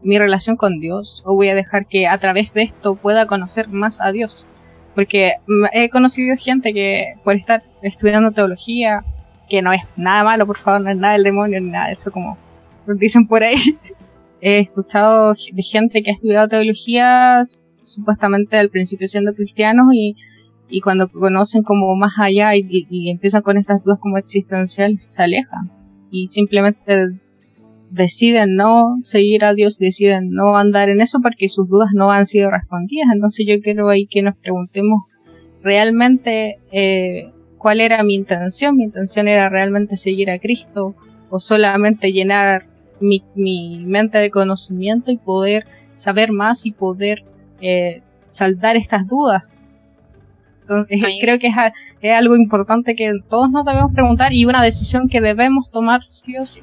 mi relación con Dios, o voy a dejar que a través de esto pueda conocer más a Dios, porque he conocido gente que por estar estudiando teología, que no es nada malo, por favor, no es nada del demonio ni nada de eso como dicen por ahí. He escuchado de gente que ha estudiado teología supuestamente al principio siendo cristianos y cuando conocen como más allá y empiezan con estas dudas como existenciales, se alejan y simplemente deciden no seguir a Dios, deciden no andar en eso porque sus dudas no han sido respondidas. Entonces yo quiero ahí que nos preguntemos realmente cuál era mi intención. Mi intención era realmente seguir a Cristo o solamente llenar mi mente de conocimiento y poder saber más y poder saldar estas dudas. Entonces, creo que es algo importante que todos nos debemos preguntar y una decisión que debemos tomar sí o sí.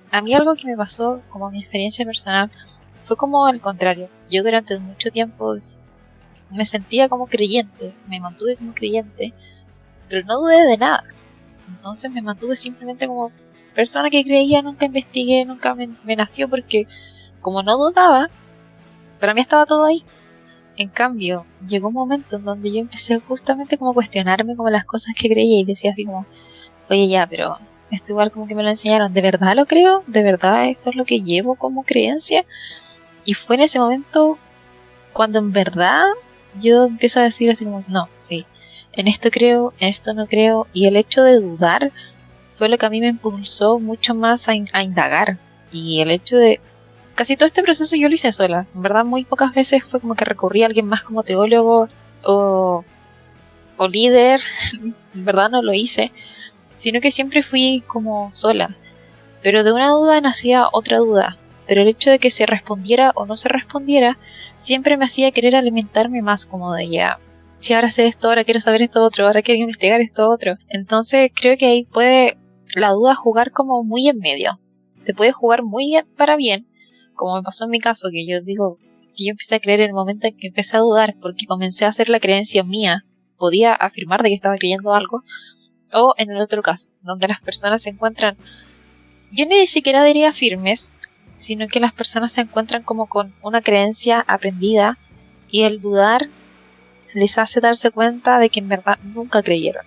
A mí algo que me pasó, como mi experiencia personal, fue como al contrario. Yo durante mucho tiempo me sentía como creyente, me mantuve como creyente, pero no dudé de nada. Entonces me mantuve simplemente como persona que creía, nunca investigué, nunca me nació porque como no dudaba, para mí estaba todo ahí. En cambio, llegó un momento en donde yo empecé justamente como a cuestionarme como las cosas que creía y decía así como, oye ya, pero esto igual como que me lo enseñaron, ¿de verdad lo creo? ¿De verdad esto es lo que llevo como creencia? Y fue en ese momento cuando en verdad yo empiezo a decir así como, no, sí, en esto creo, en esto no creo, y el hecho de dudar fue lo que a mí me impulsó mucho más a indagar, y el hecho de casi todo este proceso yo lo hice sola. En verdad muy pocas veces fue como que recurrí a alguien más como teólogo o líder. En verdad no lo hice, sino que siempre fui como sola. Pero de una duda nacía otra duda. Pero el hecho de que se respondiera o no se respondiera siempre me hacía querer alimentarme más, como de ya, si ahora sé esto, ahora quiero saber esto otro, ahora quiero investigar esto otro. Entonces creo que ahí puede la duda jugar como muy en medio. Te puede jugar muy para bien, como me pasó en mi caso, que yo digo que yo empecé a creer en el momento en que empecé a dudar, porque comencé a hacer la creencia mía, podía afirmar de que estaba creyendo algo, o en el otro caso, donde las personas se encuentran, yo ni siquiera diría firmes, sino que las personas se encuentran como con una creencia aprendida, y el dudar les hace darse cuenta de que en verdad nunca creyeron.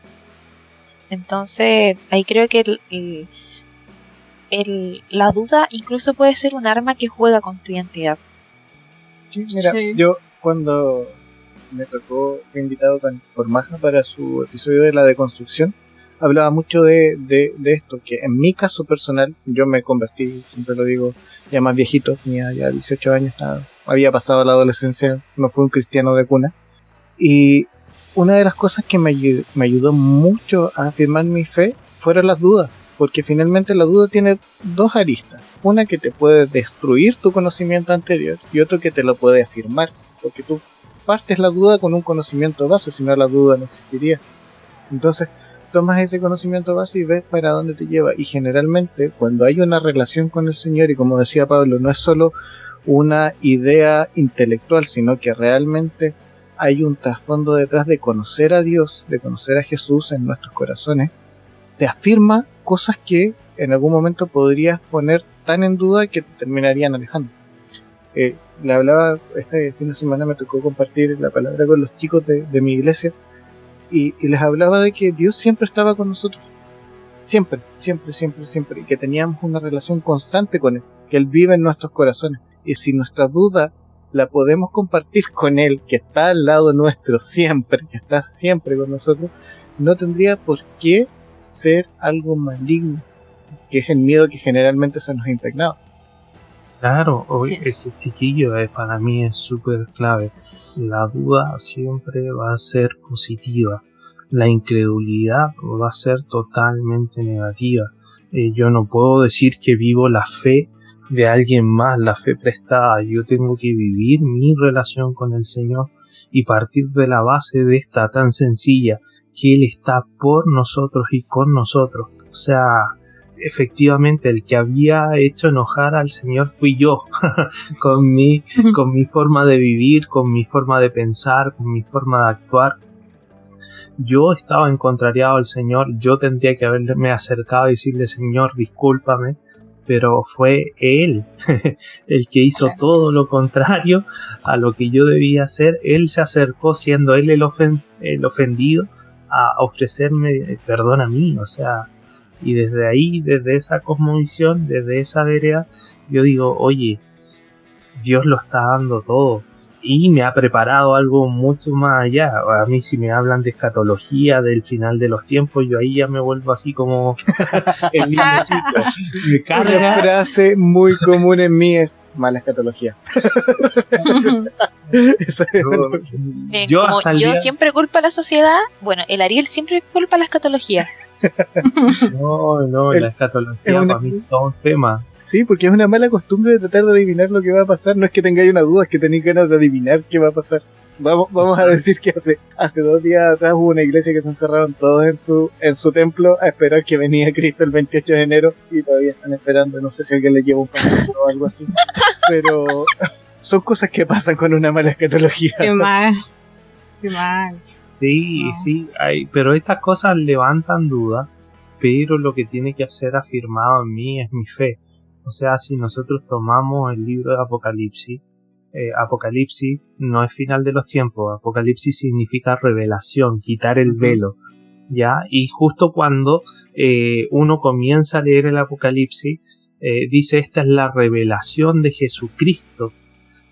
Entonces ahí creo que la duda incluso puede ser un arma que juega con tu identidad. Sí, mira, sí. Yo cuando me tocó, fui invitado por Maja para su episodio de la deconstrucción, hablaba mucho de esto, que en mi caso personal, yo me convertí, siempre lo digo, ya más viejito, tenía ya 18 años, había pasado la adolescencia, no fui un cristiano de cuna, y una de las cosas que me ayudó mucho a afirmar mi fe fueron las dudas. Porque finalmente la duda tiene dos aristas. Una que te puede destruir tu conocimiento anterior y otro que te lo puede afirmar. Porque tú partes la duda con un conocimiento base, si no la duda no existiría. Entonces tomas ese conocimiento base y ves para dónde te lleva. Y generalmente cuando hay una relación con el Señor, y como decía Pablo, no es solo una idea intelectual, sino que realmente hay un trasfondo detrás de conocer a Dios, de conocer a Jesús en nuestros corazones, te afirma cosas que en algún momento podrías poner tan en duda que te terminarían alejando. Le hablaba, este fin de semana me tocó compartir la palabra con los chicos de mi iglesia y les hablaba de que Dios siempre estaba con nosotros. Siempre, siempre, siempre, siempre. Y que teníamos una relación constante con Él, que Él vive en nuestros corazones. Y si nuestra duda la podemos compartir con Él, que está al lado nuestro siempre, que está siempre con nosotros, no tendría por qué ser algo maligno, que es el miedo que generalmente se nos ha impregnado. Claro, hoy este chiquillo para mí es súper clave. La duda siempre va a ser positiva, la incredulidad va a ser totalmente negativa. Yo no puedo decir que vivo la fe de alguien más, la fe prestada. Yo tengo que vivir mi relación con el Señor y partir de la base de esta tan sencilla, que Él está por nosotros y con nosotros. O sea, efectivamente el que había hecho enojar al Señor fui yo, con mi forma de vivir, con mi forma de pensar, con mi forma de actuar. Yo estaba encontrariado al Señor, yo tendría que haberme acercado y decirle, Señor, discúlpame, pero fue Él el que hizo todo lo contrario a lo que yo debía hacer. Él se acercó, siendo Él el ofendido, a ofrecerme perdón a mí, o sea, y desde ahí, desde esa cosmovisión, desde esa vereda, yo digo, oye, Dios lo está dando todo y me ha preparado algo mucho más allá. A mí si me hablan de escatología, del final de los tiempos, yo ahí ya me vuelvo así como el niño chico. Me Una carga. frase muy común en mí es mala escatología. Esa es una- Yo como hasta el yo día... siempre culpo a la sociedad, bueno, el Ariel siempre culpa a la escatología. No, El- la escatología es una- para mí es todo un tema. Sí, porque es una mala costumbre de tratar de adivinar lo que va a pasar. No es que tengáis una duda, es que tenéis ganas de adivinar qué va a pasar. Vamos a decir que hace 2 días atrás hubo una iglesia que se encerraron todos en su templo a esperar que venía Cristo el 28 de enero y todavía están esperando. No sé si alguien le lleva un paquete o algo así. Pero son cosas que pasan con una mala escatología. Qué mal. Qué mal. Sí, No. sí, pero estas cosas levantan dudas, pero lo que tiene que ser afirmado en mí es mi fe. O sea, si nosotros tomamos el libro de Apocalipsis, Apocalipsis no es final de los tiempos, Apocalipsis significa revelación, quitar el velo, ¿ya? Y justo cuando uno comienza a leer el Apocalipsis, dice esta es la revelación de Jesucristo.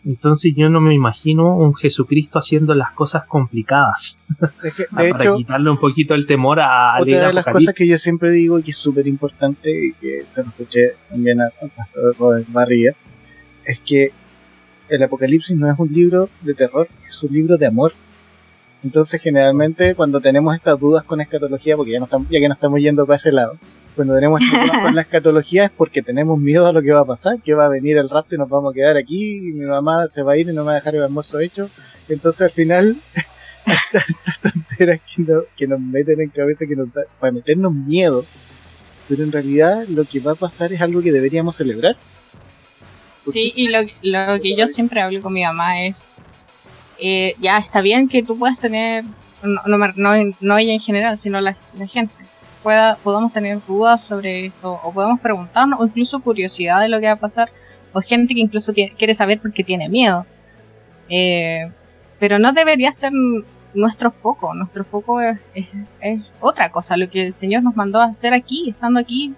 Entonces yo no me imagino un Jesucristo haciendo las cosas complicadas. Es que, de Para hecho, quitarle un poquito el temor a leer otra de las Apocalipsis. cosas que yo siempre digo y que es súper importante y que se lo escuché también al pastor Robert Barriga es que el Apocalipsis no es un libro de terror, es un libro de amor. Entonces generalmente cuando tenemos estas dudas con escatología, porque ya que no estamos yendo para ese lado, cuando tenemos estas dudas con la escatología es porque tenemos miedo a lo que va a pasar, que va a venir el rapto y nos vamos a quedar aquí y mi mamá se va a ir y no me va a dejar el almuerzo hecho. Entonces al final estas tonteras que nos meten en cabeza para meternos miedo, pero en realidad lo que va a pasar es algo que deberíamos celebrar. Sí, y lo que yo siempre hablo con mi mamá es, ya está bien que tú puedas tener, no ella en general, sino la gente, podamos tener dudas sobre esto, o podemos preguntarnos, o incluso curiosidad de lo que va a pasar, o gente que incluso quiere saber porque tiene miedo. Pero no debería ser nuestro foco es otra cosa, lo que el Señor nos mandó a hacer aquí, estando aquí,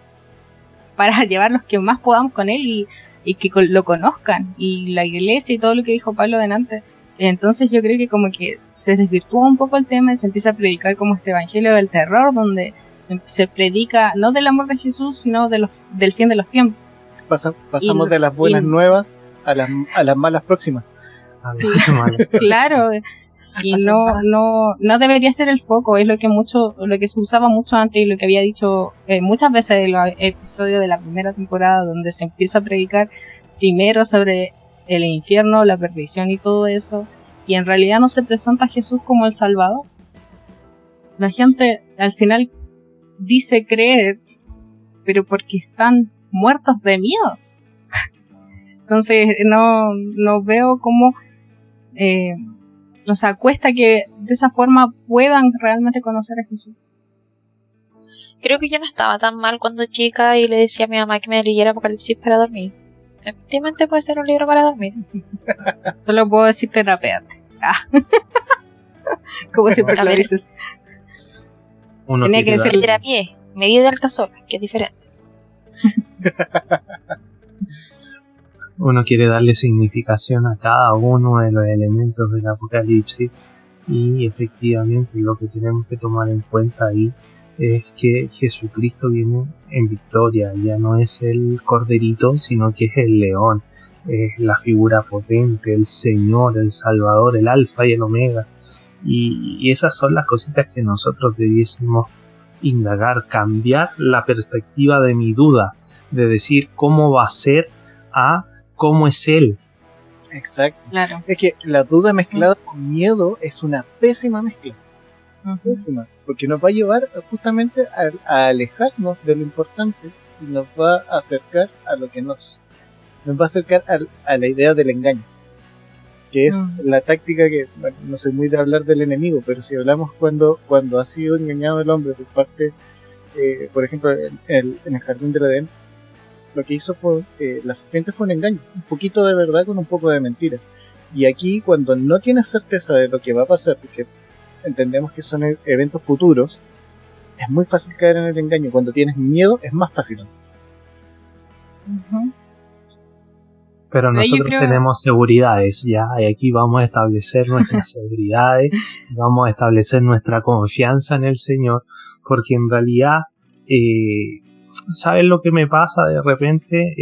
para llevar los que más podamos con Él y que lo conozcan, y la iglesia y todo lo que dijo Pablo delante. Entonces yo creo que como que se desvirtúa un poco el tema y se empieza a predicar como este evangelio del terror, donde se predica no del amor de Jesús, sino del fin de los tiempos. Pasamos de las buenas nuevas a las malas próximas. A ver, qué malo. Claro, y no debería ser el foco, es lo que se usaba mucho antes y lo que había dicho muchas veces en los episodios de la primera temporada, donde se empieza a predicar primero sobre el infierno, la perdición y todo eso, y en realidad no se presenta a Jesús como el Salvador. La gente al final dice creer, pero porque están muertos de miedo. Entonces no veo cómo nos cuesta que de esa forma puedan realmente conocer a Jesús. Creo que yo no estaba tan mal cuando chica y le decía a mi mamá que me leyera Apocalipsis para dormir. Efectivamente puede ser un libro para dormir. Solo puedo decir terapéate. Como siempre A lo ver. dices. Uno Tenía que quiere decir- darle- Terapié, medida de altas horas, que es diferente. Uno quiere darle significación a cada uno de los elementos del Apocalipsis, y efectivamente lo que tenemos que tomar en cuenta ahí es que Jesucristo viene en victoria, ya no es el corderito, sino que es el león, es la figura potente, el Señor, el Salvador, el Alfa y el Omega, y esas son las cositas que nosotros debiésemos indagar, cambiar la perspectiva de mi duda, de decir cómo va a ser a cómo es Él. Exacto. Claro. Es que la duda mezclada con miedo es una pésima mezcla. Ujú. Pésima. Porque nos va a llevar justamente a alejarnos de lo importante y nos va a acercar a lo que nos va a acercar a la idea del engaño, que es la táctica que, bueno, no soy muy de hablar del enemigo, pero si hablamos cuando ha sido engañado el hombre por parte, por ejemplo, en el jardín del Edén, lo que hizo fue, la serpiente fue un engaño, un poquito de verdad con un poco de mentira. Y aquí, cuando no tienes certeza de lo que va a pasar, porque entendemos que son eventos futuros, es muy fácil caer en el engaño. Cuando tienes miedo, es más fácil. Pero nosotros tenemos seguridades, ya, y aquí vamos a establecer nuestras seguridades, vamos a establecer nuestra confianza en el Señor, porque en realidad, ¿sabes lo que me pasa de repente?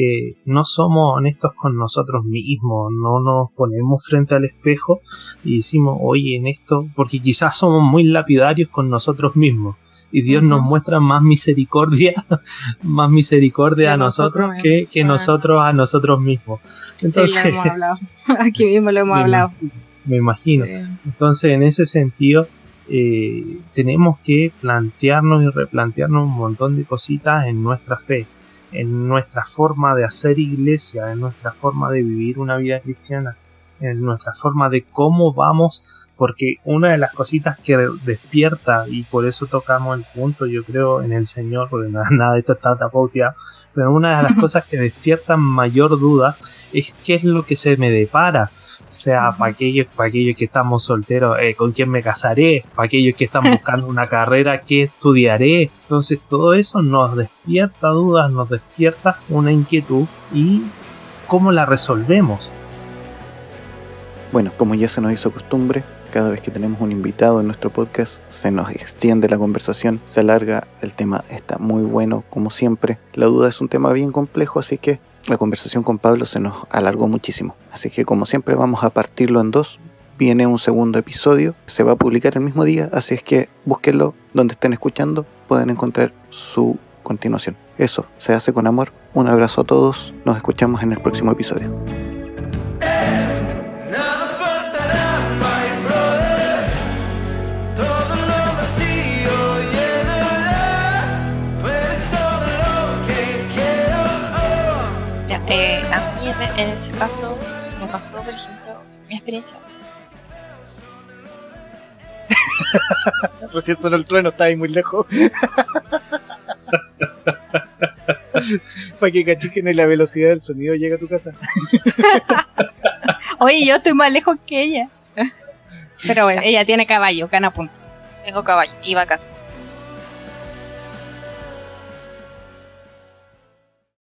No somos honestos con nosotros mismos, no nos ponemos frente al espejo y decimos, oye, en esto, porque quizás somos muy lapidarios con nosotros mismos. Y Dios nos muestra más misericordia a nosotros que nosotros a nosotros mismos. Entonces, sí, lo hemos hablado. Aquí mismo lo hemos hablado. Me imagino. Sí. Entonces, en ese sentido, tenemos que plantearnos y replantearnos un montón de cositas en nuestra fe, en nuestra forma de hacer iglesia, en nuestra forma de vivir una vida cristiana, en nuestra forma de cómo vamos, porque una de las cositas que despierta, y por eso tocamos el punto, yo creo, en el Señor, porque nada de esto está tapauteado, pero una de las cosas que despiertan mayor dudas es qué es lo que se me depara. O sea, para aquellos que estamos solteros, ¿con quién me casaré? Para aquellos que están buscando una carrera, ¿qué estudiaré? Entonces todo eso nos despierta dudas, nos despierta una inquietud, y ¿cómo la resolvemos? Bueno, como ya se nos hizo costumbre, cada vez que tenemos un invitado en nuestro podcast se nos extiende la conversación, se alarga, el tema está muy bueno como siempre. La duda es un tema bien complejo, así que la conversación con Pablo se nos alargó muchísimo. Así que como siempre vamos a partirlo en dos. Viene un segundo episodio, se va a publicar el mismo día, así es que búsquenlo donde estén escuchando, pueden encontrar su continuación. Eso se hace con amor. Un abrazo a todos, nos escuchamos en el próximo episodio. A mí en ese caso me pasó, por ejemplo, mi experiencia. Recién sonó el trueno, está ahí muy lejos. Para que cachiquen la velocidad del sonido llega a tu casa. Oye, yo estoy más lejos que ella. Pero bueno, ella tiene caballo, gana punto. Tengo caballo y vacas.